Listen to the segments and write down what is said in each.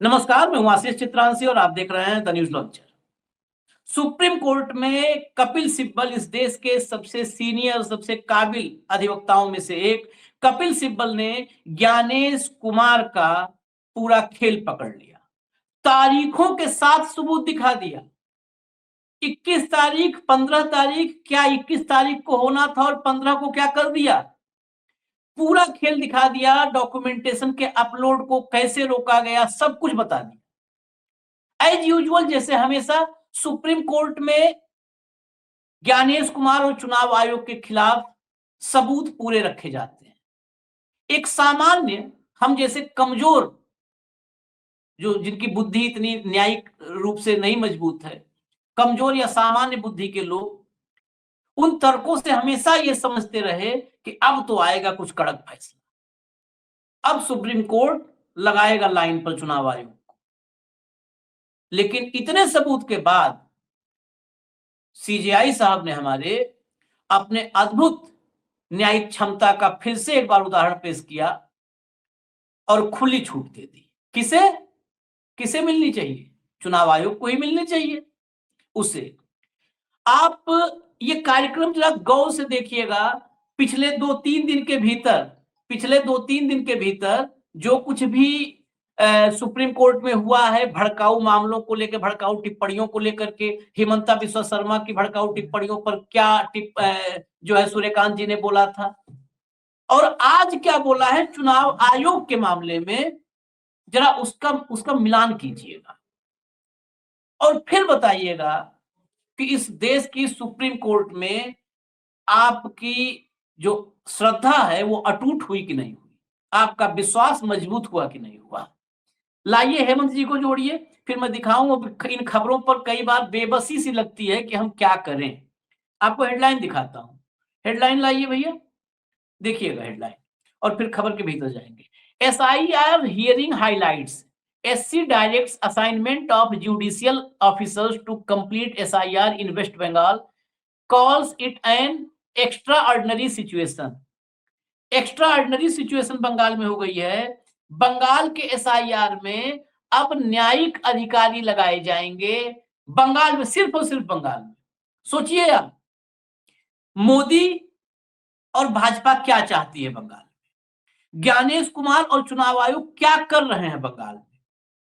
नमस्कार, मैं हूं आशीष चित्रांशी और आप देख रहे हैं the news launcher. Supreme court में कपिल सिब्बल इस देश के सबसे सीनियर, सबसे काबिल अधिवक्ताओं में से एक कपिल सिब्बल ने ज्ञानेश कुमार का पूरा खेल पकड़ लिया। तारीखों के साथ सबूत दिखा दिया। 21 तारीख, 15 तारीख, क्या 21 तारीख को होना था और 15 को क्या कर दिया, पूरा खेल दिखा दिया। डॉक्यूमेंटेशन के अपलोड को कैसे रोका गया, सब कुछ बता दिया। एज यूजुअल, जैसे हमेशा सुप्रीम कोर्ट में ज्ञानेश कुमार और चुनाव आयोग के खिलाफ सबूत पूरे रखे जाते हैं। एक सामान्य, हम जैसे कमजोर, जो जिनकी बुद्धि इतनी न्यायिक रूप से नहीं मजबूत है, कमजोर या सामान्य बुद्धि के लोग उन तर्कों से हमेशा ये समझते रहे कि अब तो आएगा कुछ कड़क फैसला, अब सुप्रीम कोर्ट लगाएगा लाइन पर चुनाव आयोग को। लेकिन इतने सबूत के बाद सीजेआई साहब ने हमारे अपने अद्भुत न्यायिक क्षमता का फिर से एक बार उदाहरण पेश किया और खुली छूट दे दी। किसे किसे मिलनी चाहिए? चुनाव आयोग को ही मिलनी चाहिए। उसे आप ये कार्यक्रम जरा गौर से देखिएगा। पिछले 2-3 दिन के भीतर जो कुछ भी सुप्रीम कोर्ट में हुआ है, भड़काऊ मामलों को लेकर, भड़काऊ टिप्पणियों को लेकर के, हिमंता बिस्वा शर्मा की भड़काऊ टिप्पणियों पर क्या जो है सूर्यकांत जी ने बोला था, और आज क्या बोला है चुनाव आयोग के मामले में, जरा उसका मिलान कीजिएगा और फिर बताइएगा कि इस देश की सुप्रीम कोर्ट में आपकी जो श्रद्धा है वो अटूट हुई कि नहीं हुई, आपका विश्वास मजबूत हुआ कि नहीं हुआ। लाइए हेमंत जी को जोड़िए, फिर मैं दिखाऊंगा। इन खबरों पर कई बार बेबसी सी लगती है कि हम क्या करें। आपको हेडलाइन दिखाता हूं। हेडलाइन लाइए भैया, देखिएगा हेडलाइन, और फिर खबर के भीतर जाएंगे। SIR hearing highlights, SC directs assignment of judicial officers to complete SIR in West Bengal, calls it an extra ordinary situation. Extra ordinary situation Bengal में हो गई है। बंगाल के SIR में अब न्यायिक अधिकारी लगाए जाएंगे, बंगाल में, सिर्फ और सिर्फ बंगाल में। सोचिए आप, मोदी और भाजपा क्या चाहती है बंगाल में, ज्ञानेश कुमार और चुनाव आयोग क्या कर रहे हैं बंगाल में।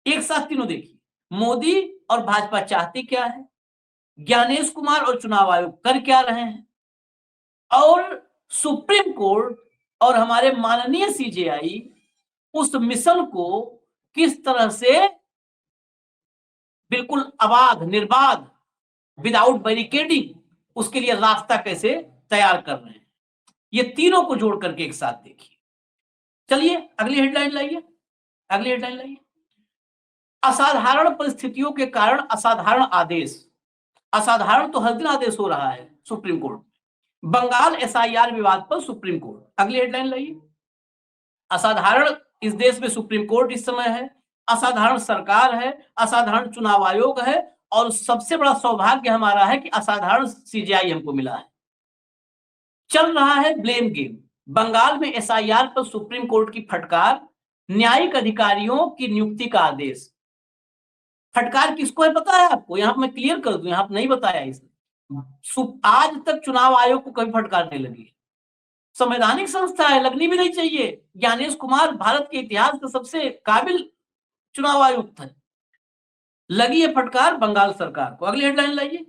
एक साथ तीनों देखिए, मोदी और भाजपा चाहती क्या है, ज्ञानेश कुमार और चुनाव आयोग कर क्या रहे हैं, और सुप्रीम कोर्ट और हमारे माननीय सीजेआई उस मिशन को किस तरह से बिल्कुल अबाध, निर्बाध, विदाउट बैरिकेडिंग, उसके लिए रास्ता कैसे तैयार कर रहे हैं। ये तीनों को जोड़ करके एक साथ देखिए। चलिए अगली हेडलाइन लाइए, अगली हेडलाइन लाइए। असाधारण परिस्थितियों के कारण असाधारण आदेश। असाधारण तो हर दिन आदेश हो रहा है सुप्रीम कोर्ट में। बंगाल SIR विवाद पर सुप्रीम कोर्ट। अगली हेडलाइन लाइए। असाधारण इस देश में सुप्रीम कोर्ट इस समय है, असाधारण सरकार है, असाधारण चुनाव आयोग है, और सबसे बड़ा सौभाग्य हमारा है कि असाधारण सीजेआई हमको मिला है। चल रहा है ब्लेम गेम। बंगाल में SIR पर सुप्रीम कोर्ट की फटकार, न्यायिक अधिकारियों की नियुक्ति का आदेश। फटकार किसको है पता है आपको? यहां मैं क्लियर कर दूं, यहां नहीं बताया इसने। आज तक चुनाव आयोग को कभी फटकार नहीं लगी। संवैधानिक संस्था है, लगनी भी नहीं चाहिए। ज्ञानेश कुमार भारत के इतिहास का सबसे काबिल चुनाव आयुक्त है। लगी है फटकार बंगाल सरकार को। अगली हेडलाइन लाइए,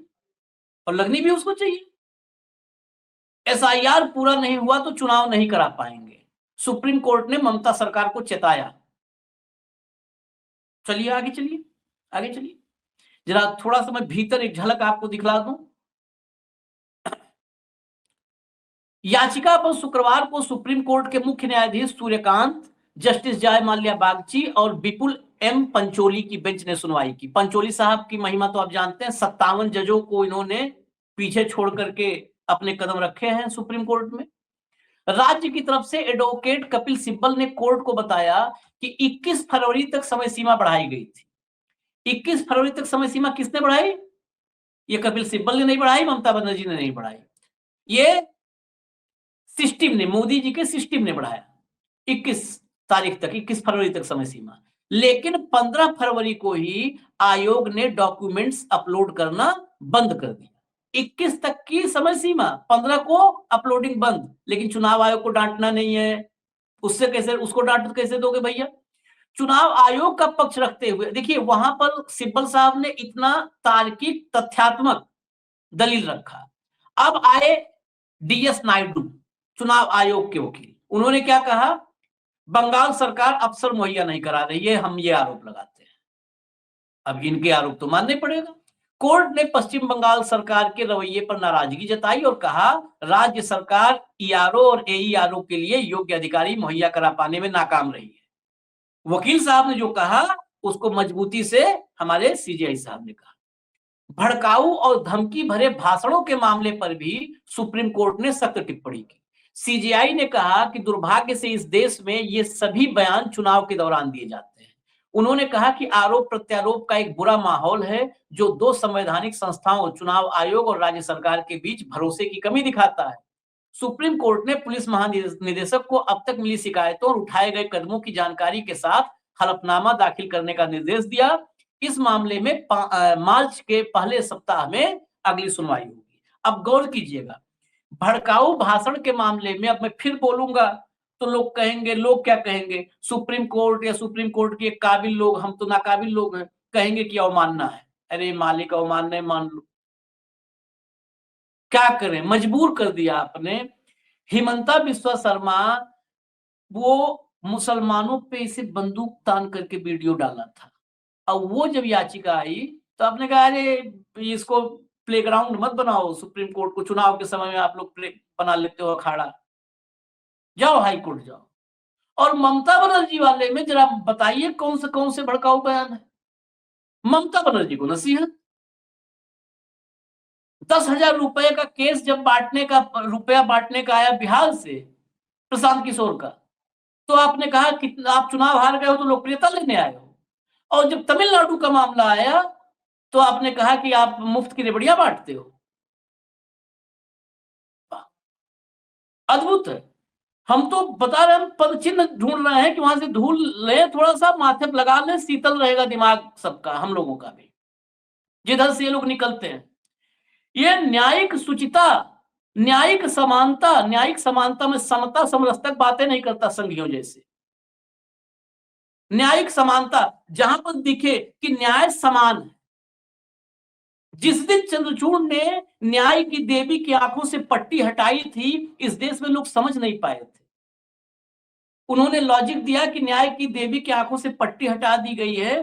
और लगनी भी उसको चाहिए। SIR पूरा नहीं हुआ तो चुनाव नहीं करा पाएंगे, सुप्रीम कोर्ट ने ममता सरकार को चेताया। चलिए आगे चलिए, आगे चलिए। जरा थोड़ा सा मैं भीतर एक झलक आपको दिखला दूं। याचिका पर शुक्रवार को सुप्रीम कोर्ट के मुख्य न्यायाधीश सूर्यकांत, जस्टिस जय माल्या बागची और विपुल M पंचोली की बेंच ने सुनवाई की। पंचोली साहब की महिमा तो आप जानते हैं, 57 जजों को इन्होंने पीछे छोड़ करके अपने कदम रखे हैं सुप्रीम कोर्ट में। राज्य की तरफ से एडवोकेट कपिल सिब्बल ने कोर्ट को बताया कि 21 फरवरी तक समय सीमा बढ़ाई गई थी। 21 फरवरी तक समय सीमा किसने बढ़ाई? ये कपिल सिब्बल ने नहीं बढ़ाई, ममता बनर्जी ने नहीं बढ़ाई, ये सिस्टम ने, मोदी जी के सिस्टम ने बढ़ाया। 21 तारीख तक, 21 फरवरी तक समय सीमा। लेकिन 15 फरवरी को ही आयोग ने डॉक्यूमेंट्स अपलोड करना बंद कर दिया। 21 तक की समय सीमा, 15 को अपलोडिंग बंद, लेकिन चुनाव आयोग को डांटना नहीं है। उससे कैसे, उसको डांट कैसे दोगे भैया? चुनाव आयोग का पक्ष रखते हुए देखिए, वहां पर सिब्बल साहब ने इतना तार्किक तथ्यात्मक दलील रखा। अब आए डीएस नायडू, चुनाव आयोग के वकील, उन्होंने क्या कहा? बंगाल सरकार अफसर मुहैया नहीं करा रही है, हम ये आरोप लगाते हैं। अब इनके आरोप तो मानने पड़ेगा। कोर्ट ने पश्चिम बंगाल सरकार के रवैये पर नाराजगी जताई और कहा राज्य सरकार ईआरओ और एईआरओ के लिए योग्य अधिकारी मुहैया करा पाने में नाकाम रही है। वकील साहब ने जो कहा उसको मजबूती से हमारे सीजेआई साहब ने कहा। भड़काऊ और धमकी भरे भाषणों के मामले पर भी सुप्रीम कोर्ट ने सख्त टिप्पणी की। सीजेआई ने कहा कि दुर्भाग्य से इस देश में ये सभी बयान चुनाव के दौरान दिए जाते हैं। उन्होंने कहा कि आरोप प्रत्यारोप का एक बुरा माहौल है जो दो संवैधानिक संस्थाओं, चुनाव आयोग और राज्य सरकार के बीच भरोसे की कमी दिखाता है। सुप्रीम कोर्ट ने पुलिस महानिदेशक को अब तक मिली शिकायतों और उठाए गए कदमों की जानकारी के साथ हलफनामा दाखिल करने का निर्देश दिया। इस मामले में मार्च के पहले सप्ताह में अगली सुनवाई होगी। अब गौर कीजिएगा, भड़काऊ भाषण के मामले में अब मैं फिर बोलूंगा तो लोग कहेंगे, लोग क्या कहेंगे? सुप्रीम कोर्ट या सुप्रीम कोर्ट के काबिल लोग, हम तो नाकाबिल लोग हैं, कहेंगे कि अवमानना है। अरे मालिक, अवमानना है, मान लो, क्या करें, मजबूर कर दिया आपने। हिमंता बिस्वा शर्मा, वो मुसलमानों पे इसे बंदूक तान करके वीडियो डाला था, और वो जब याचिका आई तो आपने कहा अरे इसको प्लेग्राउंड मत बनाओ, सुप्रीम कोर्ट को चुनाव के समय में आप लोग बना लेते हो अखाड़ा, जाओ हाई कोर्ट जाओ। और ममता बनर्जी वाले में जरा बताइए कौन से भड़काऊ बयान है? ममता बनर्जी को नसीहत, 10,000 रुपए का केस जब रुपया बांटने का आया बिहार से प्रशांत किशोर का, तो आपने कहा कि आप चुनाव हार गए हो तो लोकप्रियता लेने आए हो। और जब तमिलनाडु का मामला आया तो आपने कहा कि आप मुफ्त की रेवड़ियां बांटते हो। अद्भुत है। हम तो बता रहे हैं, पद चिन्ह ढूंढ रहे हैं कि वहां से धूल ले, थोड़ा सा माथे पर लगा ले, शीतल रहेगा दिमाग सबका, हम लोगों का भी, जिधर से ये लोग निकलते हैं। ये न्यायिक शुचिता, न्यायिक समानता में समता समरसतक बातें नहीं करता संघियों जैसे। न्यायिक समानता जहां पर दिखे कि न्याय समान है। जिस दिन चंद्रचूड़ ने न्याय की देवी की आंखों से पट्टी हटाई थी, इस देश में लोग समझ नहीं पाए थे। उन्होंने लॉजिक दिया कि न्याय की देवी की आंखों से पट्टी हटा दी गई है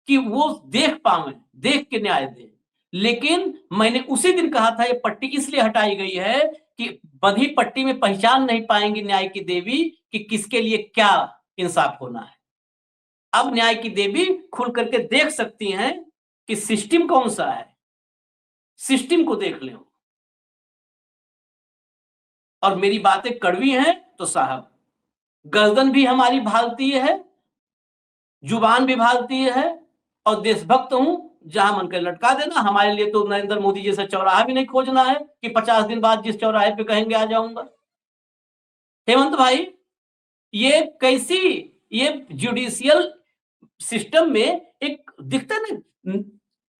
कि वो देख पाए, देख के न्याय दे। लेकिन मैंने उसी दिन कहा था ये पट्टी इसलिए हटाई गई है कि बंधी पट्टी में पहचान नहीं पाएंगी न्याय की देवी कि किसके लिए क्या इंसाफ होना है। अब न्याय की देवी खुल करके देख सकती हैं कि सिस्टम कौन सा है, सिस्टम को देख ले। और मेरी बातें कड़वी हैं तो साहब, गर्दन भी हमारी भारतीय है, जुबान भी भारतीय है, और देशभक्त हूं, जहां मन कर लटका देना। हमारे लिए तो नरेंद्र मोदी जैसा चौराहा भी नहीं खोजना है कि 50 दिन बाद जिस चौराहे पे कहेंगे आ जाऊंगा। हेमंत भाई, ये कैसी, ये जुडिशियल सिस्टम में एक दिखता ना,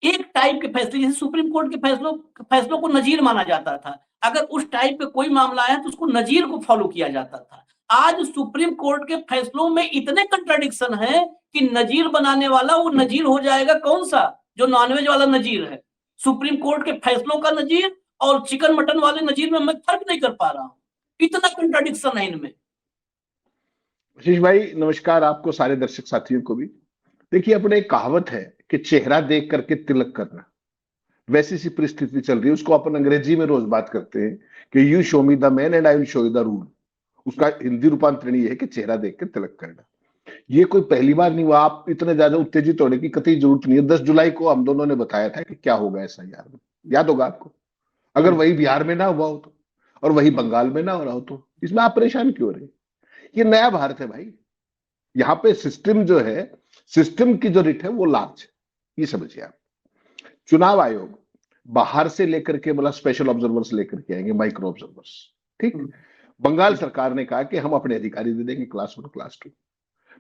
एक टाइप के फैसले, जैसे सुप्रीम कोर्ट के फैसलों को नजीर माना जाता था। अगर उस टाइप का कोई मामला आया तो उसको नजीर को फॉलो किया जाता था। आज सुप्रीम कोर्ट के फैसलों में इतने कंट्राडिक्शन है कि नजीर बनाने वाला वो नजीर हो जाएगा कौन सा, जो नॉनवेज वाला नजीर है। सुप्रीम कोर्ट के फैसलों का नजीर और चिकन मटन वाले नजीर में मैं फर्क नहीं कर पा रहा हूं, इतना कंट्राडिक्शन है इनमें। आशीष भाई नमस्कार, आपको सारे दर्शक साथियों को भी। देखिए, अपने एक कहावत है कि चेहरा देख करके तिलक करना, वैसी सी परिस्थिति चल रही है। उसको अपन अंग्रेजी में रोज बात करते हैं कि you show me the man and I will show you the rule. उसका हिंदी रूपांतरण ये है कि चेहरा देख के तिलक करना। ये कोई पहली बार नहीं हुआ। आप इतने ज्यादा उत्तेजित होने की कतई जरूरत नहीं है। 10 जुलाई को हम दोनों ने बताया था कि क्या होगा एसआईआर में, याद होगा आपको। अगर वही बिहार में ना हुआ हो तो, और वही बंगाल में ना हो रहा हो तो, इसमें आप परेशान क्यों हो रहे? ये नया भारत है भाई। यहाँ पे सिस्टम जो है, सिस्टम की जो रिट है वो लार्ज है, ये समझिए आप। चुनाव आयोग बाहर से लेकर के बोला स्पेशल ऑब्जर्वर्स लेकर के आएंगे, माइक्रो ऑब्जर्वर्स, ठीक। बंगाल सरकार ने कहा कि हम अपने अधिकारी दे देंगे क्लास 1 क्लास 2।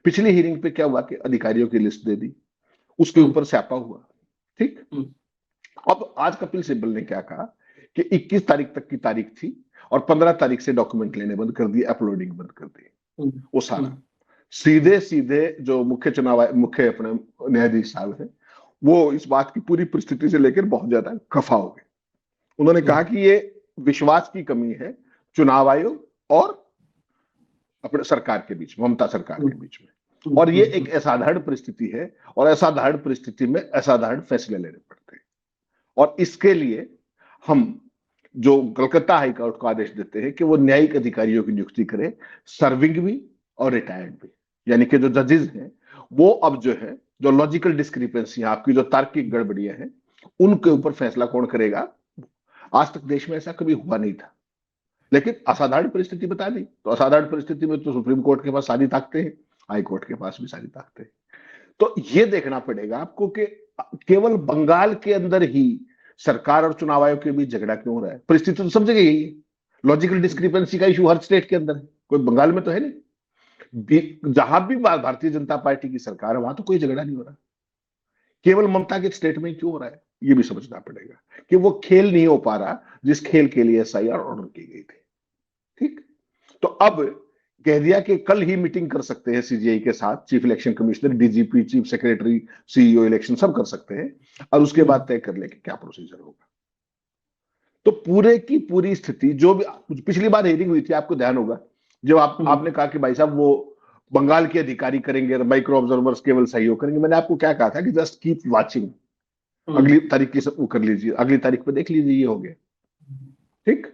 पिछली हियरिंग पे क्या हुआ कि अधिकारियों की लिस्ट दे दी, उसके ऊपर स्यापा हुआ, ठीक। अब आज कपिल सिब्बल ने क्या कहा कि 21 तारीख तक की तारीख थी और 15 तारीख से डॉक्यूमेंट लेने बंद कर दिए, अपलोडिंग बंद कर दी। वो सारा सीधे सीधे जो मुख्य अपने न्यायाधीश साहब है, वो इस बात की पूरी परिस्थिति से लेकर बहुत ज्यादा खफा हो गए। उन्होंने कहा कि ये विश्वास की कमी है चुनाव आयोग और अपने सरकार के बीच, ममता सरकार के बीच में, और ये एक असाधारण परिस्थिति है और असाधारण परिस्थिति में असाधारण फैसले लेने पड़ते हैं। और इसके लिए हम जो कलकत्ता हाईकोर्ट को आदेश देते हैं कि वो न्यायिक अधिकारियों की नियुक्ति करे, सर्विंग भी और रिटायर्ड भी, यानी कि जो जजेस हैं वो अब जो है, जो लॉजिकल डिस्क्रिपेंसी, आपकी जो तार्किक गड़बड़ियां हैं, उनके ऊपर फैसला कौन करेगा। आज तक देश में ऐसा कभी हुआ नहीं था, लेकिन असाधारण परिस्थिति बता दी, तो असाधारण परिस्थिति में तो सुप्रीम कोर्ट के पास सारी ताकतें हैं, हाई कोर्ट के पास भी सारी ताकतें हैं। तो ये देखना पड़ेगा आपको कि केवल बंगाल के अंदर ही सरकार और चुनाव आयोग के बीच झगड़ा क्यों हो रहा है। परिस्थिति तो सब जगह यही है, लॉजिकल डिस्क्रिपेंसी का इशू हर स्टेट के अंदर है, कोई बंगाल में तो है नहीं। जहां भी भारतीय जनता पार्टी की सरकार है वहां तो कोई झगड़ा नहीं हो रहा, केवल ममता के स्टेट में क्यों हो रहा है, ये भी समझना पड़ेगा कि वो खेल नहीं हो पा रहा जिस खेल के लिए एसआईआर ऑर्डर की गई थी, ठीक। तो अब कह दिया कि कल ही मीटिंग कर सकते हैं सीजीआई के साथ, chief election commissioner, DGP, chief secretary, CEO election सब कर सकते हैं, और उसके बाद तय कर ले कि क्या प्रोसीजर होगा। तो पूरे की पूरी स्थिति जो भी पिछली बार हियरिंग हुई थी, आपको ध्यान होगा, जब आपने कहा कि भाई साहब वो बंगाल के अधिकारी करेंगे, माइक्रो ऑब्जर्वर्स केवल सहयोग करेंगे, मैंने आपको क्या कहा था कि जस्ट कीप वाचिंग, अगली तारीख की वो कर लीजिए, अगली तारीख पे देख लीजिए, ये हो गया, ठीक।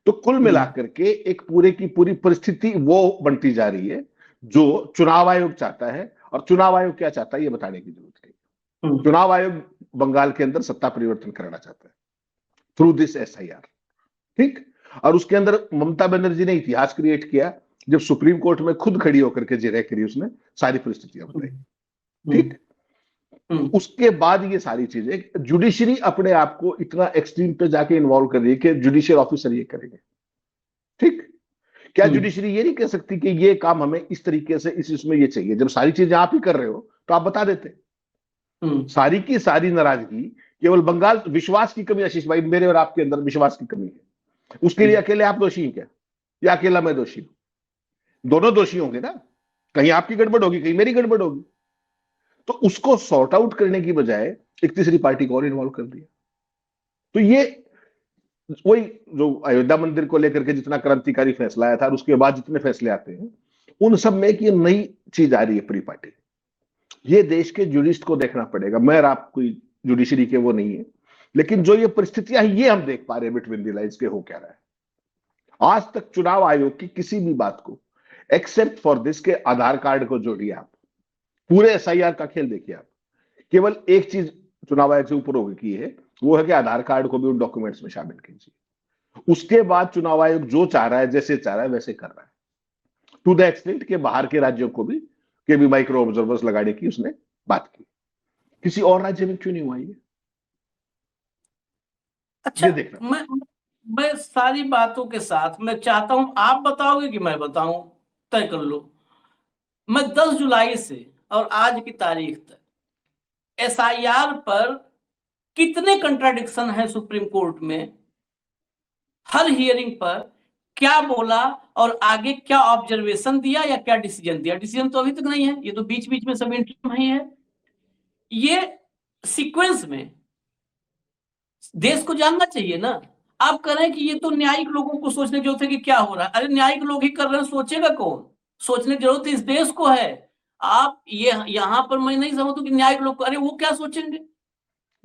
तो कुल मिलाकर के एक पूरे की पूरी परिस्थिति वो बनती जा रही है जो चुनाव आयोग चाहता है, और चुनाव आयोग क्या चाहता है ये बताने की जरूरत है। चुनाव आयोग बंगाल के अंदर सत्ता परिवर्तन करना चाहता है थ्रू दिस एसआईआर, ठीक। और उसके अंदर ममता बनर्जी ने इतिहास क्रिएट किया जब सुप्रीम कोर्ट में खुद खड़ी होकर के जिरह करी, उसने सारी परिस्थितियां बताई, ठीक। उसके बाद ये सारी चीजें जुडिशरी अपने आप को इतना एक्सट्रीम पे जाके इन्वॉल्व कर रही है कि जुडिशियल ऑफिसर ये करेंगे, ठीक। क्या जुडिशरी ये नहीं कह सकती कि ये काम हमें इस तरीके से इसमें ये चाहिए, जब सारी चीजें आप ही कर रहे हो तो आप बता देते। सारी की सारी नाराजगी केवल बंगाल, विश्वास की कमी, आशीष भाई मेरे और आपके अंदर विश्वास की कमी है, उसके लिए अकेले आप दोषी हैं क्या, या अकेला मैं दोषी हूं? दोनों दोषी होंगे ना, कहीं आपकी गड़बड़ होगी, कहीं मेरी गड़बड़ होगी। तो उसको सॉर्ट आउट करने की बजाय एक तीसरी पार्टी को और इन्वॉल्व कर दिया। तो ये वही जो अयोध्या मंदिर को लेकर के जितना क्रांतिकारी फैसला आया था, और उसके बाद जितने फैसले आते हैं उन सब में एक ये नई चीज आ रही है, प्री पार्टी। ये देश के जुडिस्ट को देखना पड़ेगा, मैं और आप कोई जुडिशरी के वो नहीं है, लेकिन जो ये परिस्थितियां हैं ये हम देख पा रहे हैं बिटवीन द लाइन्स के हो क्या रहा है। आज तक चुनाव आयोग की किसी भी बात को एक्सेप्ट फॉर दिस के आधार कार्ड को जोड़िए आप, पूरे एसआईआर का खेल देखिए आप, केवल एक चीज चुनाव आयोग से ऊपर होगी की है, वो है कि आधार कार्ड को भी उन डॉक्यूमेंट्स में शामिल कीजिए। उसके बाद चुनाव आयोग जो चाह रहा है, जैसे चाह रहा है वैसे कर रहा है, टू द एक्सटेंट के बाहर के राज्यों को भी माइक्रो ऑब्जर्वर्स लगाने की उसने बात की। किसी और राज्य में क्यों नहीं हुआ ये? अच्छा, ये देखना मैं सारी बातों के साथ मैं चाहता हूं, आप बताओगे कि मैं बताऊं, तय कर लो। मैं 10 जुलाई से और आज की तारीख तक एसआईआर पर कितने कंट्राडिक्शन है सुप्रीम कोर्ट में, हर हियरिंग पर क्या बोला और आगे क्या ऑब्जर्वेशन दिया या क्या डिसीजन दिया। डिसीजन तो अभी तक नहीं है, ये तो बीच बीच में सब इंटरव्यू ही है। ये सीक्वेंस में देश को जानना चाहिए ना। आप कह रहे हैं कि ये तो न्यायिक लोगों को सोचने की जरूरत है कि क्या हो रहा है। अरे न्यायिक लोग ही कर रहे हैं, सोचेगा कौन? सोचने की जरूरत इस देश को है। आप ये यहाँ पर मैं नहीं समझता कि न्यायिक लोग, अरे वो क्या सोचेंगे?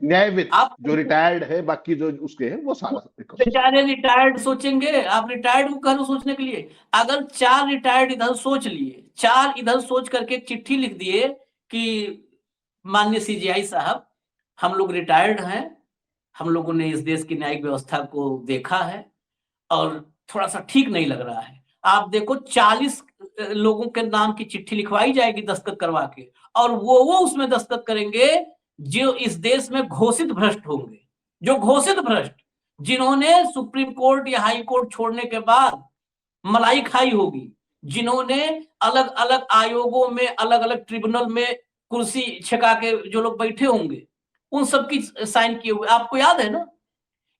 न्यायविद आप जो रिटायर्ड है, बाकी जो उसके हैं वो सारा बेचारे रिटायर्ड सोचेंगे? आप रिटायर्ड को कह रहे हो सोचने के लिए? अगर 4 रिटायर्ड इधर सोच लिए, 4 इधर सोच करके एक चिट्ठी लिख दिए कि माननीय सीजीआई साहब, हम लोग रिटायर्ड हैं, हम लोगों ने इस देश की न्यायिक व्यवस्था को देखा है और थोड़ा सा ठीक नहीं लग रहा है। आप देखो 40 लोगों के नाम की चिट्ठी लिखवाई जाएगी दस्तखत करवा के, और वो उसमें दस्तखत करेंगे जो इस देश में घोषित भ्रष्ट होंगे, जो घोषित भ्रष्ट, जिन्होंने सुप्रीम कोर्ट या हाई कोर्ट छोड़ने के बाद मलाई खाई होगी, जिन्होंने अलग अलग आयोगों में, अलग अलग ट्रिब्यूनल में कुर्सी छका के जो लोग बैठे होंगे, उन सबकी साइन किए हुए, आपको याद है ना?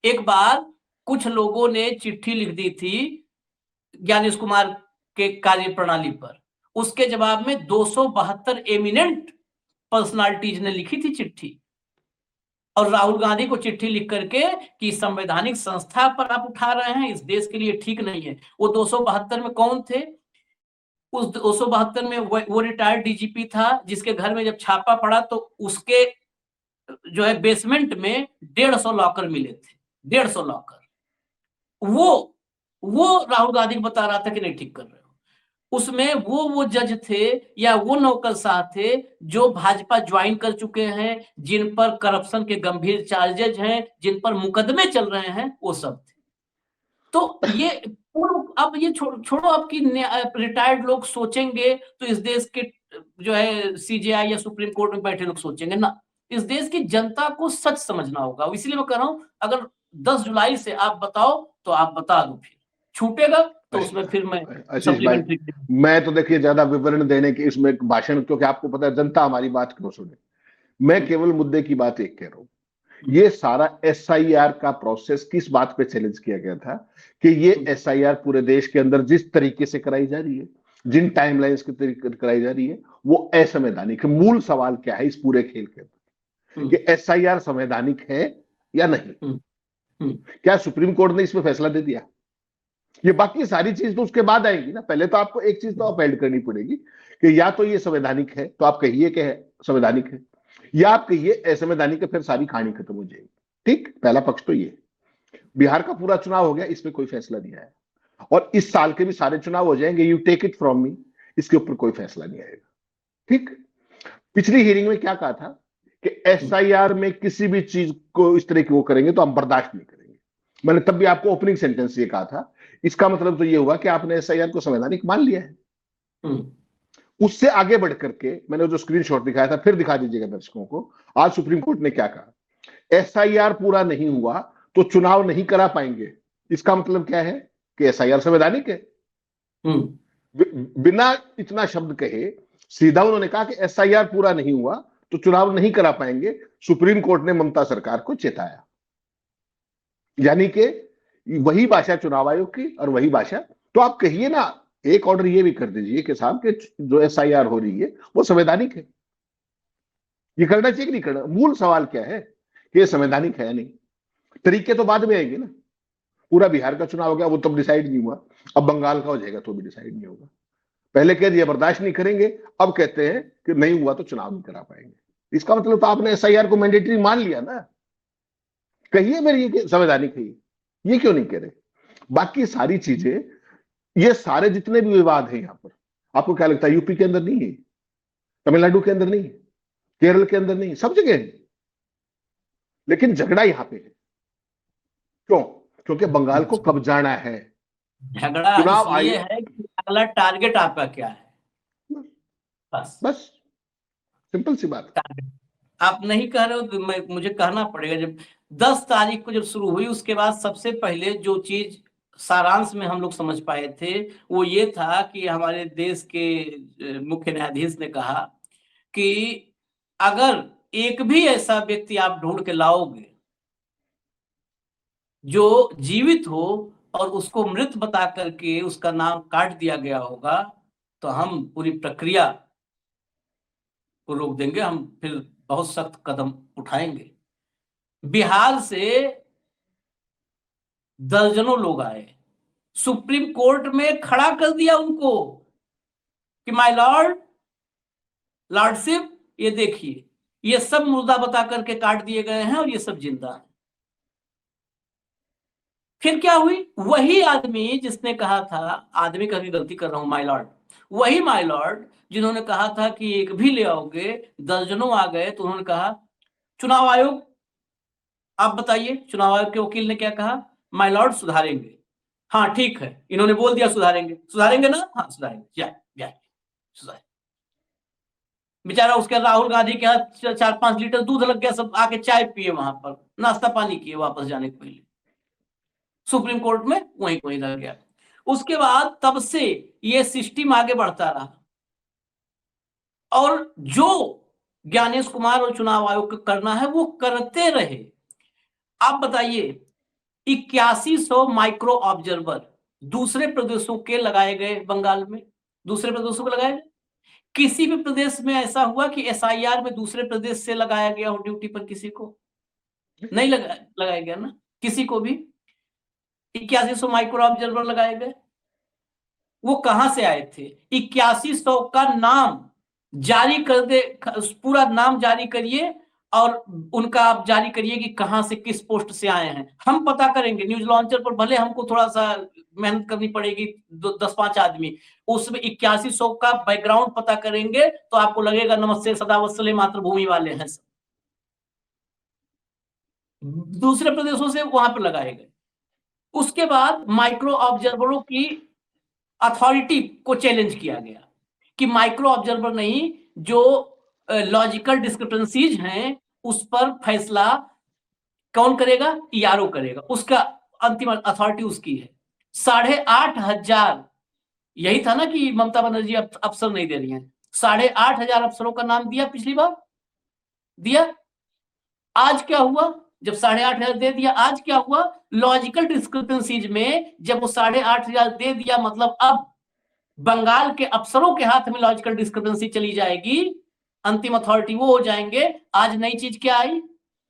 एक बार कुछ लोगों ने चिट्ठी लिख दी थी ज्ञानेश कुमार के कार्य प्रणाली पर, उसके जवाब में 272 एमिनेंट पर्सनालिटीज ने लिखी थी चिट्ठी, और राहुल गांधी को चिट्ठी लिख करके कि संवैधानिक संस्था पर आप उठा रहे हैं, इस देश के लिए ठीक नहीं है। वो 272 में कौन थे? उस 272 में वो रिटायर्ड डीजीपी था, जिसके घर में जब छापा पड़ा तो उसके जो है बेसमेंट में 150 लॉकर मिले थे, 150 लॉकर। वो राहुल गांधी को बता रहा था कि नहीं ठीक कर रहे हो। उसमें वो जज थे या वो नौकरशाह थे जो भाजपा ज्वाइन कर चुके हैं, जिन पर करप्शन के गंभीर चार्जेज हैं, जिन पर मुकदमे चल रहे हैं, वो सब थे। तो ये अब ये छोड़ो आपकी रिटायर्ड लोग सोचेंगे तो इस देश के जो है सीजेआई या सुप्रीम कोर्ट में बैठे लोग सोचेंगे ना, इस देश की जनता को सच समझना होगा। इसलिए मैं कह रहा हूं, अगर 10 जुलाई से आप बताओ तो आप बता दो, फिर छूटेगा तो उसमें फिर मैं आशीष भाई, मैं तो देखिए ज्यादा विवरण देने की इसमें भाषण, क्योंकि आपको पता है जनता हमारी बात क्यों सुने। मैं केवल मुद्दे की बात एक कह रहा हूं, ये सारा एसआईआर का प्रोसेस किस बात पे चैलेंज किया गया था कि ये एसआईआर पूरे देश के अंदर जिस तरीके से कराई जा रही है, जिन टाइमलाइंस के तरीके कराई जा रही है, वो असंवैधानिक है। मूल सवाल क्या है इस पूरे खेल के अंदर कि एसआईआर संवैधानिक है या नहीं? क्या सुप्रीम कोर्ट ने इसमें फैसला दे दिया? ये बाकी सारी चीज तो उसके बाद आएगी ना। पहले तो आपको एक चीज तो अपहेल्ड करनी पड़ेगी कि या तो ये संवैधानिक है तो आप कहिए कि संवैधानिक है, या आप कहिए असंवैधानिक है, फिर सारी कहानी खत्म हो जाएगी। ठीक, पहला पक्ष तो ये। बिहार का पूरा चुनाव हो गया, इसमें कोई फैसला नहीं आया, और इस साल के भी सारे चुनाव हो जाएंगे, you take it from me, इसके ऊपर कोई फैसला नहीं आएगा। ठीक, पिछली हियरिंग में क्या कहा था कि एसआईआर में किसी भी चीज को इस तरह की वो करेंगे तो हम बर्दाश्त नहीं करेंगे। मैंने तब भी आपको ओपनिंग सेंटेंस ये कहा था, इसका मतलब तो ये हुआ कि आपने एसआईआर को संवैधानिक मान लिया है। उससे आगे बढ़ करके मैंने जो स्क्रीनशॉट दिखाया था, फिर दिखा दीजिएगा दर्शकों को। आज सुप्रीम कोर्ट ने क्या कहा, एसआईआर पूरा नहीं हुआ तो चुनाव नहीं करा पाएंगे। इसका मतलब क्या है कि एसआईआर संवैधानिक है। बिना इतना शब्द कहे सीधा उन्होंने कहा कि एसआईआर पूरा नहीं हुआ तो चुनाव नहीं करा पाएंगे। सुप्रीम कोर्ट ने ममता सरकार को चेताया, यानी कि वही भाषा चुनाव आयोग की और वही भाषा। तो आप कहिए ना, एक ऑर्डर ये भी कर दीजिए कि साहब के जो एसआईआर हो रही है वो संवैधानिक है। ये करना चाहिए कि नहीं करना? मूल सवाल क्या है कि ये संवैधानिक है या नहीं। तरीके तो बाद में आएंगे ना। पूरा बिहार का चुनाव हो गया, वो तब डिसाइड नहीं हुआ, अब बंगाल का हो जाएगा तो भी डिसाइड नहीं होगा। पहले कह दिया बर्दाश्त नहीं करेंगे, अब कहते हैं कि नहीं हुआ तो चुनाव नहीं करा पाएंगे। इसका मतलब तो आपने एसआईआर को मैंडेटरी मान लिया ना। कहिए मेरे ये संवैधानिक है, ये क्यों नहीं कह रहे? बाकी सारी चीजें, ये सारे जितने भी विवाद हैं यहां पर, आपको क्या लगता है यूपी के अंदर नहीं है, तमिलनाडु के अंदर नहीं है, केरल के अंदर नहीं है, सब जगह है, लेकिन झगड़ा यहां पे है। क्यों? क्योंकि बंगाल को कब जाना है। झगड़ा चुनाव इसलिए है कि अगला टारगेट आपका क्या है, बस सिंपल सी बात। आप नहीं कह रहे हो तो मुझे कहना पड़ेगा। जब 10 तारीख को जब शुरू हुई, उसके बाद सबसे पहले जो चीज सारांश में हम लोग समझ पाए थे वो ये था कि हमारे देश के मुख्य न्यायाधीश ने कहा कि अगर एक भी ऐसा व्यक्ति आप ढूंढ के लाओगे जो जीवित हो और उसको मृत बता करके उसका नाम काट दिया गया होगा, तो हम पूरी प्रक्रिया को रोक देंगे, हम फिर बहुत सख्त कदम उठाएंगे। बिहार से दर्जनों लोग आए, सुप्रीम कोर्ट में खड़ा कर दिया उनको कि माय लॉर्ड, लॉर्डशिप, ये देखिए ये सब मुर्दा बता करके काट दिए गए हैं और ये सब जिंदा है। फिर क्या हुई? वही आदमी जिसने कहा था, आदमी का भी गलती कर रहा हूं, माय लॉर्ड, वही माय लॉर्ड जिन्होंने कहा था कि एक भी ले आओगे, दर्जनों आ गए, तो उन्होंने कहा चुनाव आयोग आप बताइए। चुनाव आयोग के वकील ने क्या कहा? माय लॉर्ड सुधारेंगे। हाँ ठीक है, इन्होंने बोल दिया सुधारेंगे, सुधारेंगे ना? हाँ सुधारेंगे, जाए सुधारेंगे। बेचारा उसके राहुल गांधी के यहाँ 4-5 लीटर दूध लग गया, सब आके चाय पिए, वहां पर नाश्ता पानी किए, वापस जाने के पहले सुप्रीम कोर्ट में वहीं रह गया। उसके बाद तब से ये सिस्टम आगे बढ़ता रहा और जो ज्ञानेश कुमार और चुनाव आयोग को करना है वो करते रहे। आप बताइए 8100 माइक्रो ऑब्जर्वर दूसरे प्रदेशों के लगाए गए, बंगाल में दूसरे प्रदेशों को लगाए गए। किसी भी प्रदेश में ऐसा हुआ कि एसआईआर में दूसरे प्रदेश से लगाया गया हो ड्यूटी पर? किसी को नहीं लगाया गया ना, किसी को भी। 8100 माइक्रो ऑब्जर्वर लगाए गए, वो कहां से आए थे? 8100 का नाम जारी कर दे, पूरा नाम जारी करिए और उनका आप जारी करिए कि कहां से, किस पोस्ट से आए हैं। हम पता करेंगे न्यूज लॉन्चर पर, भले हमको थोड़ा सा मेहनत करनी पड़ेगी, 10-5 आदमी, उसमें 8100 का बैकग्राउंड पता करेंगे तो आपको लगेगा नमस्ते सदा वत्सले मातृभूमि वाले हैं सब। दूसरे प्रदेशों से वहां पर लगाए गए। उसके बाद माइक्रो ऑब्जर्वरों की अथॉरिटी को चैलेंज किया गया कि माइक्रो ऑब्जर्वर नहीं, जो लॉजिकल डिस्क्रिपेंसीज हैं उस पर फैसला कौन करेगा? ईआरओ करेगा, उसका अंतिम अथॉरिटी उसकी है। 8,500, यही था ना कि ममता बनर्जी अफसर नहीं दे रही हैं। 8,500 अफसरों का नाम दिया, पिछली बार दिया। आज क्या हुआ? जब 8,500 दे दिया, आज क्या हुआ? लॉजिकल डिस्क्रिपेंसीज में जब वो 8,500 दे दिया, मतलब अब बंगाल के अफसरों के हाथ में लॉजिकल डिस्क्रिपेंसी चली जाएगी, अंतिम अथॉरिटी वो हो जाएंगे। आज नई चीज क्या आई?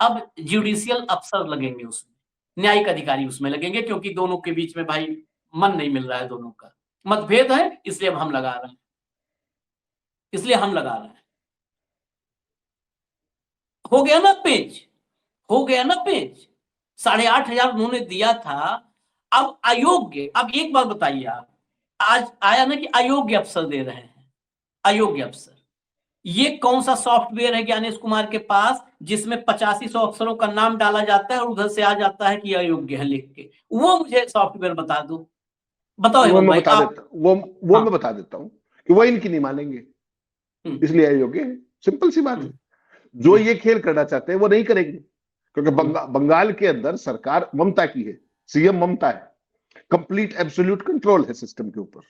अब जुडिशियल अफसर लगेंगे उसमें, न्यायिक अधिकारी उसमें लगेंगे, क्योंकि दोनों के बीच में भाई मन नहीं मिल रहा है, दोनों का मतभेद है, इसलिए अब हम लगा रहे हैं, इसलिए हम लगा रहे हैं। हो गया ना पेज, हो गया ना पेज। 8,500 उन्होंने दिया था। अब अयोग्य, अब एक बात बताइए आप, आज आया ना कि अयोग्य अफसर दे रहे हैं, अयोग्य अफसर। ये कौन सा सॉफ्टवेयर है ज्ञानेश कुमार के पास जिसमें 8500 अफसरों का नाम डाला जाता है और उधर से आ जाता है कि अयोग्य है लिख के? वो मुझे सॉफ्टवेयर बता दो, बताओ वो हेमंत मैं भाई बता आप। देता वो हाँ। मैं बता देता हूँ कि वो इनकी नहीं मानेंगे, इसलिए अयोग्य है। सिंपल सी बात है। जो ये खेल करना चाहते हैं वो नहीं करेंगे, क्योंकि बंगाल के अंदर सरकार ममता की है, सीएम ममता है, कंप्लीट एब्सोल्यूट कंट्रोल है सिस्टम के ऊपर,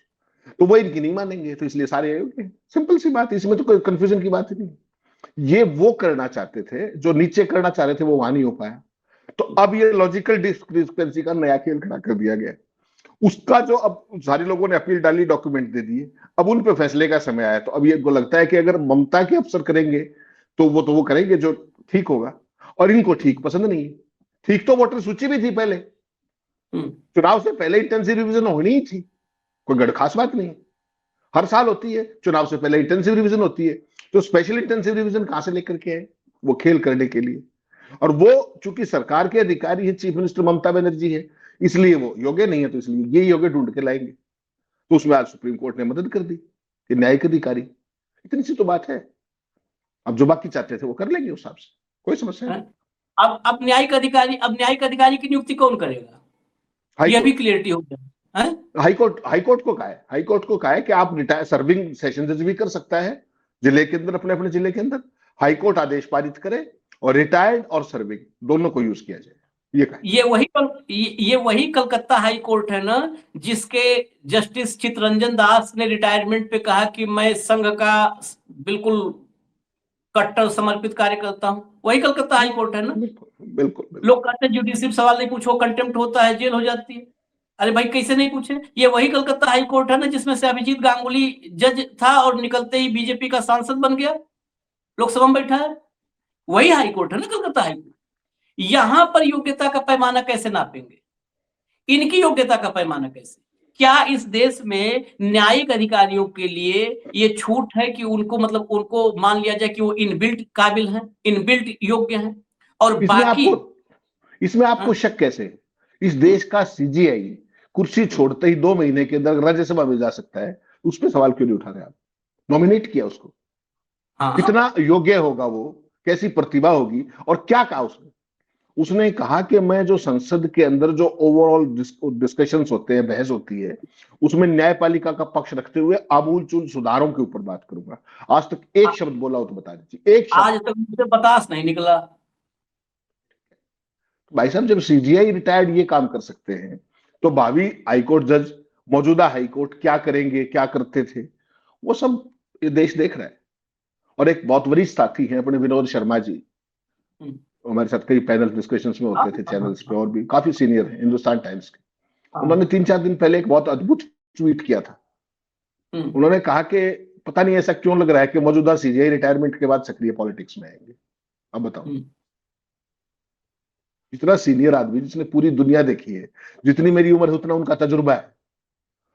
तो वो इनकी नहीं मानेंगे, तो इसलिए सारे अयोग्य हैं। सिंपल सी बात है, इसमें तो कोई कंफ्यूजन की बात ही नहीं। ये वो करना चाहते थे जो नीचे करना चाह रहे थे, वो वहां नहीं हो पाया, तो अब ये लॉजिकल डिस्क्रिपेंसी का नया खेल खड़ा कर दिया गया। उसका जो अब सारे लोगों ने अपील डाली, डॉक्यूमेंट दे दिए, अब उन पे फैसले का समय आया। तो अब ये लगता है कि अगर ममता के अफसर करेंगे तो वो करेंगे जो ठीक होगा, और इनको ठीक पसंद नहीं है। ठीक तो वोटर सूची भी थी पहले, चुनाव से पहले इंटेंसिव रिवीजन होनी ही थी, कोई गड़ खास बात नहीं। हर साल होती है, चुनाव से पहले इंटेंसिव रिवीजन होती है, तो स्पेशल इंटेंसिव रिवीजन कहां से लेकर के आए? वो खेल करने के लिए। और वो चूंकि सरकार के अधिकारी है, चीफ मिनिस्टर ममता बनर्जी है, इसलिए वो योग्य नहीं है, तो इसलिए ये योग्य ढूंढ के लाएंगे। तो उसमें आज सुप्रीम कोर्ट ने मदद कर दी कि न्यायिक अधिकारी, इतनी सी तो बात है। अब जो बाकी चाहते थे वो कर लेंगे उस हिसाब से, कोई समस्या नहीं। अब न्यायिक अधिकारी की नियुक्ति कौन करेगा? ये भी क्लियरिटी हो जाए। हाईकोर्ट को कहा है, हाईकोर्ट को कहा है कि आप रिटायर सर्विंग सेशन जज भी कर सकता है जिले के अंदर, अपने अपने जिले के अंदर। हाईकोर्ट आदेश पारित करे और रिटायर्ड और सर्विंग दोनों को यूज किया जाए, ये कहा। ये वही कलकत्ता हाई कोर्ट है ना, जिसके जस्टिस चित्तरंजन दास ने रिटायरमेंट पे कहा कि मैं संघ का बिल्कुल कट्टर समर्पित कार्य करता हूं। वही कलकत्ता हाई कोर्ट है ना। बिल्कुल बिल्कुल, बिल्कुल। लोग कहते हैं जुडिशरी सवाल नहीं पूछो, कंटेम्प्ट होता है, जेल हो जाती है। अरे भाई कैसे नहीं पूछे? ये वही कलकत्ता हाई कोर्ट है ना जिसमें से अभिजीत गांगुली जज था और निकलते ही बीजेपी का सांसद बन गया, लोकसभा में बैठा है। वही हाई कोर्ट है ना कलकत्ता हाई कोर्ट। यहां पर योग्यता का पैमाना कैसे नापेंगे? इनकी योग्यता का पैमाना कैसे? क्या इस देश में न्यायिक अधिकारियों के लिए ये छूट है कि उनको, मतलब उनको मान लिया जाए कि वो इनबिल्ट काबिल हैं, इनबिल्ट योग्य हैं, और बाकी इसमें आपको शक कैसे? इस देश का सीजीआई कुर्सी छोड़ते ही 2 महीने के अंदर राज्यसभा में जा सकता है, उस पर सवाल क्यों नहीं उठा रहे आप? नॉमिनेट किया उसको, कितना योग्य होगा वो, कैसी प्रतिभा होगी, और क्या कहा उसने? उसने कहा कि मैं जो संसद के अंदर जो ओवरऑल डिस्कशंस होते हैं, बहस होती है, उसमें न्यायपालिका का पक्ष रखते हुए आमूलचूल सुधारों के ऊपर बात करूंगा। आज तक एक शब्द बोला हो तो बता दीजिए, एक शब्द। आज तक मुझे बतास नहीं निकला। भाई साहब, जब सीजीआई रिटायर्ड ये काम कर सकते हैं, तो भावी हाईकोर्ट जज मौजूदा हाईकोर्ट क्या करेंगे, क्या करते थे, वो सब ये देश देख रहा है। और एक बहुत वरिष्ठ साथी हैं अपने विनोद शर्मा जी, हम्म, हमारे साथ कई पैनल डिस्कशंस में हाँ होते थे हाँ हाँ चैनल्स पे, हाँ और भी काफी सीनियर हैं हिंदुस्तान टाइम्स के। उन्होंने हाँ, 3-4 दिन पहले एक बहुत अद्भुत ट्वीट किया था। हम्म, उन्होंने कहा कि पता नहीं ऐसा क्यों लग रहा है कि मौजूदा सीजीआई रिटायरमेंट के बाद सक्रिय पॉलिटिक्स में आएंगे। अब बताओ, हम्म, इतना सीनियर आदमी जिसने पूरी दुनिया देखी है, जितनी मेरी उम्र है उतना उनका तजुर्बा है,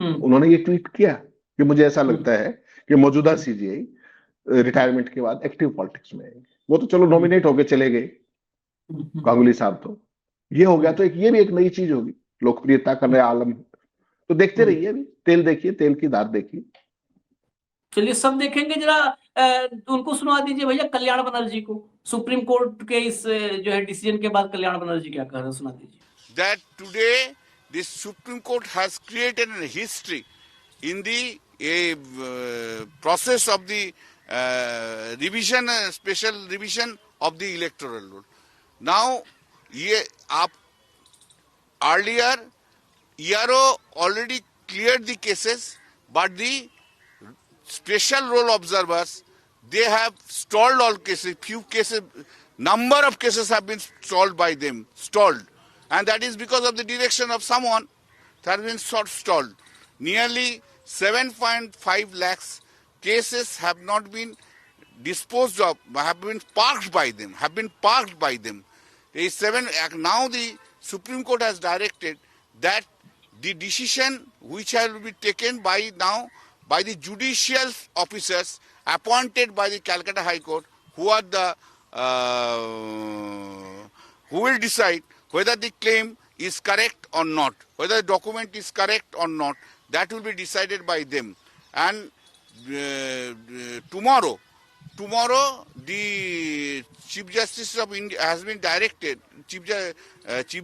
हम्म, उन्होंने ये ट्वीट किया कि मुझे ऐसा हम्म, लगता है कि मौजूदा हम्म, सीजीआई हम्म, रिटायरमेंट के बाद एक्टिव पॉलिटिक्स में आएंगे। वो तो चलो हम्म, नॉमिनेट होके चले गए हम्म, गांगुली साहब, तो ये हो गया, हम्म, तो एक ये भी एक नई चीज होगी, लोकप्रियता का नया आलम। तो देखते हम्म। रहिए, अभी तेल देखिए, तेल की धार देखिए। चलिए सब देखेंगे, जरा उनको सुनवा दीजिए भैया, कल्याण बनर्जी को, सुप्रीम कोर्ट के इस जो है डिसीजन के बाद कल्याण बनर्जी क्या कह रहे हैं, सुना दीजिए। That today the Supreme Court has created a history in the process of the revision, special revision of the electoral law. Now, ये आप earlier ERO already cleared the cases, but the special role observers, they have stalled all cases. Few cases, number of cases have been stalled by them, stalled. And that is because of the direction of someone that has been stalled. Nearly 7.5 lakhs cases have not been disposed of, have been parked by them, Now the Supreme Court has directed that the decision which will be taken by the judicial officers appointed by the Calcutta High Court, who are the who will decide whether the claim is correct or not, whether the document is correct or not. That will be decided by them. And tomorrow, the Chief Justice of India has been directed, Chief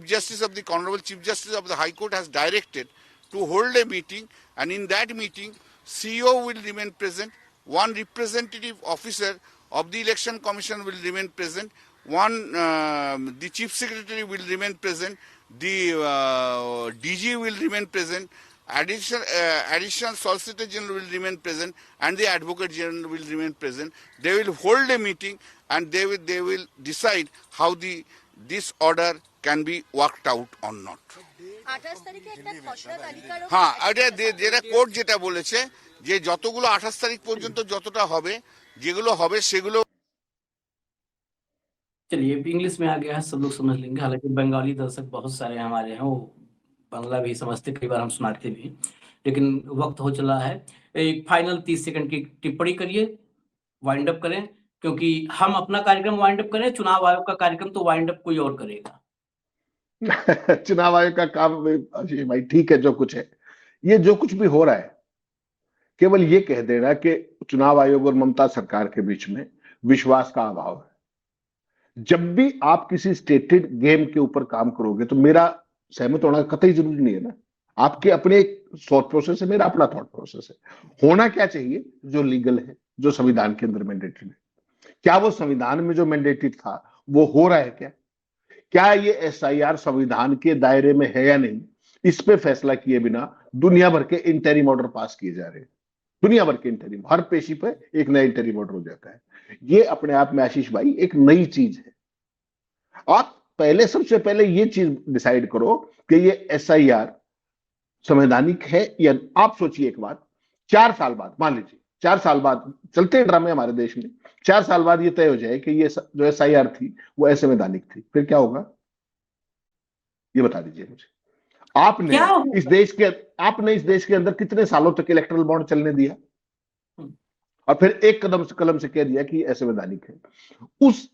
Justice of the Honorable Chief Justice of the High Court has directed to hold a meeting, and in that meeting, CEO will remain present, one representative officer of the Election Commission will remain present, the Chief Secretary will remain present, the DG will remain present, additional Solicitor General will remain present, and the Advocate General will remain present. They will hold a meeting, and they will decide how this order can be worked out or not. 28 তারিখে একটা খসড়া তালিকারও হ্যাঁ, যেটা court যেটা বলেছে যে যতগুলো 28 তারিখ পর্যন্ত যতটা হবে, যেগুলো হবে সেগুলো। चलिए इंग्लिश में आ गया है, सब लोग समझ लेंगे, हालांकि बंगाली दर्शक बहुत सारे हमारे हैं, वो बांग्ला भी समझते, कई बार हम सुनाते भी, लेकिन वक्त हो चला है। एक फाइनल 30 सेकंड की टिप्पणी करिए, वाइंड अप करें, क्योंकि हम अपना कार्यक्रम वाइंड अप करें, चुनाव आयोग का कार्यक्रम तो वाइंड अप कोई और करेगा। चुनाव आयोग का काम अजय भाई ठीक है, जो कुछ है, ये जो कुछ भी हो रहा है, केवल ये कह देना कि चुनाव आयोग और ममता सरकार के बीच में विश्वास का अभाव है। जब भी आप किसी स्टेटेड गेम के ऊपर काम करोगे तो मेरा सहमत होना कतई जरूरी नहीं है ना। आपके अपने थॉट प्रोसेस है, मेरा अपना थॉट प्रोसेस है। होना क्या चाहिए, जो लीगल है, जो संविधान के अंदर मैंडेटेड है। क्या वो संविधान में जो मैंडेटेड था वो हो रहा है क्या ये एसआईआर संविधान के दायरे में है या नहीं, इस पे फैसला किए बिना दुनिया भर के इंटरिम ऑर्डर पास किए जा रहे हैं। दुनिया भर के इंटरिम, हर पेशी पे एक नया इंटरिम ऑर्डर हो जाता है। ये अपने आप में आशीष भाई एक नई चीज है। आप पहले, सबसे पहले ये चीज डिसाइड करो कि ये एसआईआर संवैधानिक है या। आप सोचिए एक बात, 4 साल बाद, मान लीजिए 4 साल बाद, चलते हैं ड्रामे हमारे देश में, 4 साल बाद ये तय हो जाए कि ये जो एसआईआर थी वो असंवैधानिक थी, फिर क्या होगा, ये बता दीजिए मुझे। आपने इस देश के अंदर कितने सालों तक इलेक्ट्रल बॉन्ड चलने दिया, और फिर एक कलम से कह दिया कि असंवैधानिक है। उस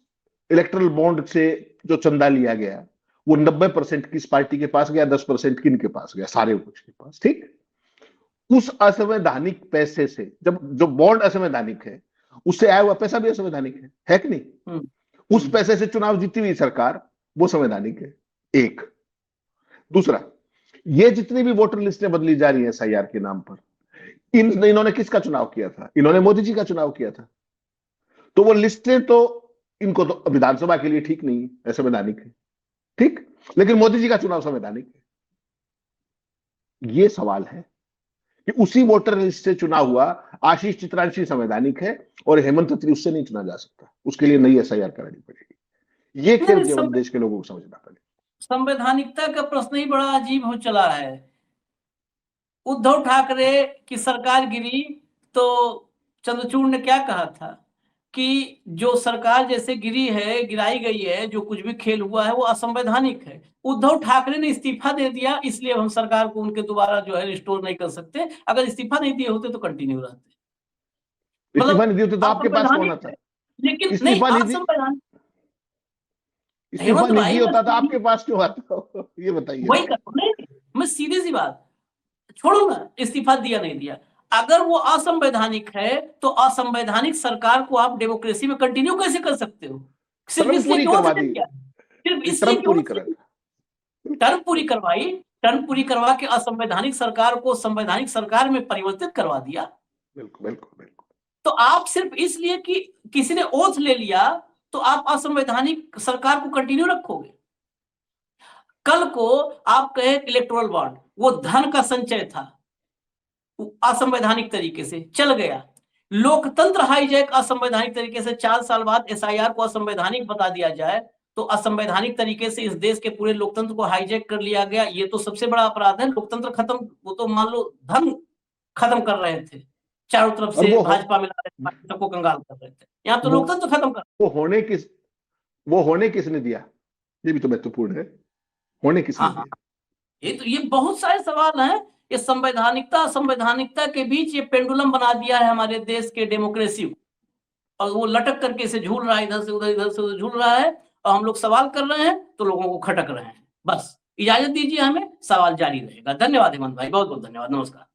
इलेक्ट्रल बॉन्ड से जो चंदा लिया गया वो 90% किस पार्टी के पास गया, 10% किन के पास गया, सारे कुछ के पास, ठीक। उस असंवैधानिक पैसे से, जब जो बॉन्ड असंवैधानिक है, उससे आया हुआ पैसा भी असंवैधानिक है कि नहीं। उस पैसे से चुनाव जीती हुई सरकार, वो संवैधानिक है, एक। दूसरा, ये जितनी भी वोटर लिस्टें बदली जा रही है एसआईआर के नाम पर, इन्होंने किसका चुनाव किया था, इन्होंने मोदी जी का चुनाव किया था। तो वो लिस्टें तो इनको तो विधानसभा के लिए ठीक नहीं है, असंवैधानिक है, ठीक, लेकिन मोदी जी का चुनाव संवैधानिक है। ये सवाल है कि उसी वोटर लिस्ट से चुना हुआ आशीष चित्रांशी संवैधानिक है और हेमंत खत्री उससे नहीं चुना जा सकता, उसके लिए नई एसआईआर करानी पड़ेगी। ये खेल केवल देश के लोगों को समझना पड़ेगा। संवैधानिकता का प्रश्न ही बड़ा अजीब हो चला है। उद्धव ठाकरे की सरकार गिरी तो चंद्रचूड़ ने क्या कहा था कि जो सरकार जैसे गिरी है, गिराई गई है, जो कुछ भी खेल हुआ है वो असंवैधानिक है। उद्धव ठाकरे ने इस्तीफा दे दिया, इसलिए हम सरकार को उनके दोबारा जो है रिस्टोर नहीं कर सकते। अगर इस्तीफा नहीं दिए होते तो कंटिन्यू रहते। इस्तीफा नहीं दिए होते तो आपके पास कौन आता? लेकिन नहीं, इस्तीफा नहीं असंवैधानिक। इस्तीफा नहीं दिया होता तो आपके पास क्यों आता? ये बताइए। वही नहीं, मैं सीधी सी बात छोड़ो ना, इस्तीफा दिया नहीं दिया, अगर वो असंवैधानिक है तो असंवैधानिक सरकार को आप डेमोक्रेसी में कंटिन्यू कैसे कर सकते हो? सिर्फ इसलिए पूरी क्यों करवा दी, सिर्फ इसलिए क्यों टर्म पूरी करवाई, टर्म पूरी करवा के असंवैधानिक सरकार को संवैधानिक सरकार में परिवर्तित करवा दिया। बिल्कुल बिल्कुल बिल्कुल। तो आप सिर्फ इसलिए कि किसी ने ओथ ले लिया तो आप असंवैधानिक सरकार को कंटिन्यू रखोगे? कल को आप कहे इलेक्टोरल बॉन्ड, वो धन का संचय था, असंवैधानिक तरीके से चल गया। लोकतंत्र हाईजैक असंवैधानिक तरीके से 4 साल बाद एसआईआर को असंवैधानिक बता दिया जाए तो असंवैधानिक तरीके से इस देश के पूरे लोकतंत्र को हाईजैक कर लिया गया। ये तो सबसे बड़ा अपराध है। लोकतंत्र खत्म, वो तो मान लो धन खत्म कर रहे थे, चारों तरफ से भाजपा मिला रहे, सबको कंगाल कर रहे थे। यहाँ तो लोकतंत्र खत्म कर, वो होने किसने दिया? ये भी तो महत्वपूर्ण है, होने किसने दिया? ये बहुत सारे सवाल हैं। ये संवैधानिकता के बीच ये पेंडुलम बना दिया है हमारे देश के डेमोक्रेसी, और वो लटक करके इसे झूल रहा है, इधर से उधर झूल रहा है, और हम लोग सवाल कर रहे हैं तो लोगों को खटक रहे हैं। बस इजाजत दीजिए, हमें सवाल जारी रहेगा। धन्यवाद हेमंत भाई, बहुत बहुत धन्यवाद, नमस्कार।